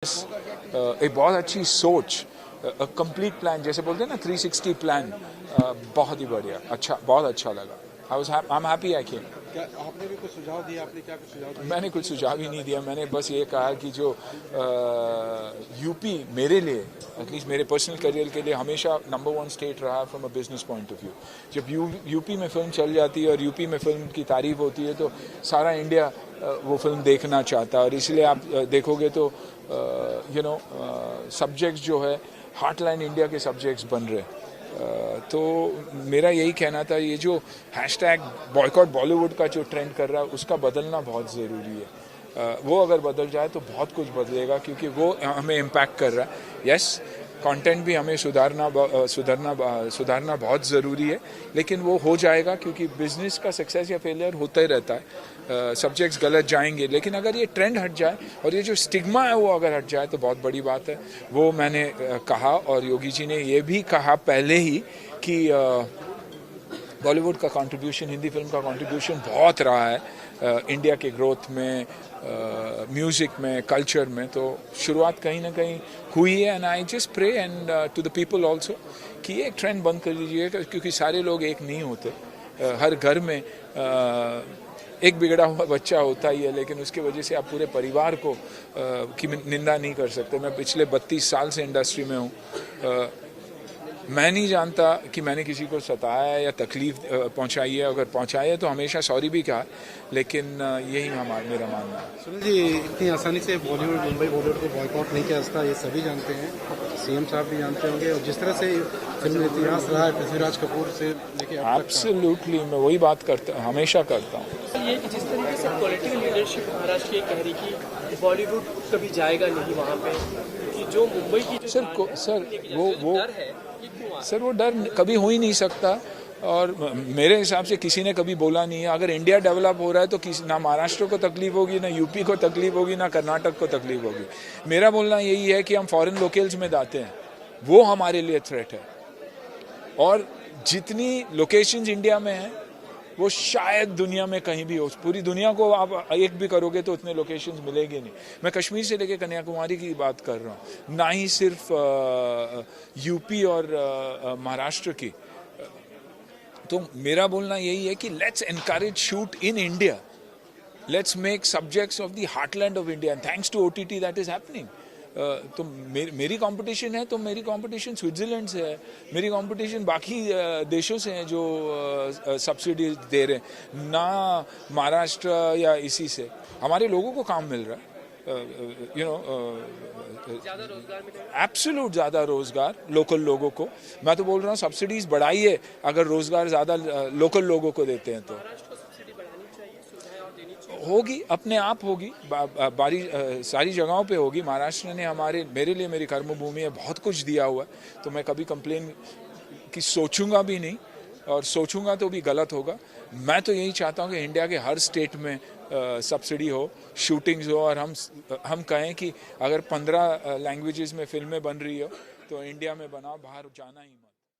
एक बहुत अच्छी सोच, कंप्लीट प्लान जैसे बोलते हैं ना 360 प्लान, बहुत ही बढ़िया, अच्छा, बहुत अच्छा लगा। आई एम हैप्पी आई केम। क्या आपने भी कुछ सुझाव दिया? आपने क्या कुछ सुझाव दिया? मैंने कुछ सुझाव ही नहीं दिया, मैंने बस ये कहा कि जो यूपी मेरे लिए, एटलीस्ट मेरे पर्सनल करियर के लिए हमेशा नंबर 1 स्टेट रहा from a business point of view. जब यूपी में फिल्म चल जाती है और यूपी में फिल्म की तारीफ होती है तो सारा इंडिया वो फिल्म देखना चाहता है, और इसलिए आप देखोगे तो सब्जेक्ट्स जो है हार्टलाइन इंडिया के सब्जेक्ट्स बन रहे। तो मेरा यही कहना था, ये जो हैशटैग बॉयकॉट बॉलीवुड का जो ट्रेंड कर रहा है उसका बदलना बहुत ज़रूरी है। वो अगर बदल जाए तो बहुत कुछ बदलेगा, क्योंकि वो हमें इम्पैक्ट कर रहा है। यस, कंटेंट भी हमें सुधारना बहुत ज़रूरी है, लेकिन वो हो जाएगा, क्योंकि बिजनेस का सक्सेस या फेलियर होता ही रहता है। सब्जेक्ट्स गलत जाएंगे, लेकिन अगर ये ट्रेंड हट जाए और ये जो स्टिग्मा है वो अगर हट जाए तो बहुत बड़ी बात है। वो मैंने कहा, और योगी जी ने ये भी कहा पहले ही कि बॉलीवुड का कंट्रीब्यूशन, हिंदी फिल्म का कंट्रीब्यूशन बहुत रहा है इंडिया के ग्रोथ में, म्यूज़िक में, कल्चर में। तो शुरुआत कहीं ना कहीं हुई है, and I just pray and to the people also कि ये एक ट्रेंड बंद कर दीजिए, क्योंकि सारे लोग एक नहीं होते। हर घर में एक बिगड़ा हुआ बच्चा होता ही है, लेकिन उसकी वजह से आप पूरे परिवार को की निंदा नहीं कर सकते। मैं पिछले 32 साल से इंडस्ट्री में हूँ। मैं नहीं जानता कि मैंने किसी को सताया है या तकलीफ पहुंचाई है। अगर पहुंचाई है तो हमेशा सॉरी भी कहा, लेकिन यही मेरा मानना है। सुनील जी, इतनी आसानी से बॉलीवुड, मुंबई बॉलीवुड को बॉयकॉट नहीं किया जाता, ये सभी जानते हैं, सीएम साहब भी जानते होंगे, और जिस तरह से फिल्म इतिहास रहा है पृथ्वीराज कपूर से लेके एब्सोल्युटली, मैं वही बात हमेशा करता हूँ। ये जिस तरीके से पॉलिटिकल लीडरशिप महाराष्ट्र की कह रही कि बॉलीवुड कभी जाएगा नहीं वहाँ पे, कि जो मुंबई की सर वो डर कभी हो ही नहीं सकता, और मेरे हिसाब से किसी ने कभी बोला नहीं है। अगर इंडिया डेवलप हो रहा है तो ना महाराष्ट्र को तकलीफ होगी, ना यूपी को तकलीफ होगी, ना कर्नाटक को तकलीफ होगी। मेरा बोलना यही है कि हम फॉरेन लोकल्स में जाते हैं, वो हमारे लिए थ्रेट है, और जितनी लोकेशंस इंडिया में हैं वो शायद दुनिया में कहीं भी हो। पूरी दुनिया को आप एक भी करोगे तो उतने लोकेशंस मिलेंगे नहीं। मैं कश्मीर से लेकर कन्याकुमारी की बात कर रहा हूँ, ना ही सिर्फ यूपी और महाराष्ट्र की। तो मेरा बोलना यही है कि let's encourage shoot in India, let's make subjects of the heartland of India, and thanks to OTT that is happening. तो मेरी कंपटीशन है, तो मेरी कंपटीशन स्विट्जरलैंड से है, मेरी कंपटीशन बाकी देशों से है जो सब्सिडी दे रहे हैं, ना महाराष्ट्र या इसी से। हमारे लोगों को काम मिल रहा है, एब्सोल्यूट ज़्यादा रोज़गार लोकल लोगों को। मैं तो बोल रहा हूँ सब्सिडीज़ बढ़ाइए, अगर रोज़गार ज़्यादा लोकल लोगों को देते हैं तो होगी, अपने आप होगी, सारी जगहों पे होगी। महाराष्ट्र ने मेरे लिए, मेरी कर्मभूमि है, बहुत कुछ दिया हुआ है, तो मैं कभी कंप्लेन की सोचूंगा भी नहीं, और सोचूंगा तो भी गलत होगा। मैं तो यही चाहता हूँ कि इंडिया के हर स्टेट में सब्सिडी हो, शूटिंग्स हो, और हम कहें कि अगर 15 लैंग्वेजेस में फिल्में बन रही हो तो इंडिया में बनाओ, बाहर जाना ही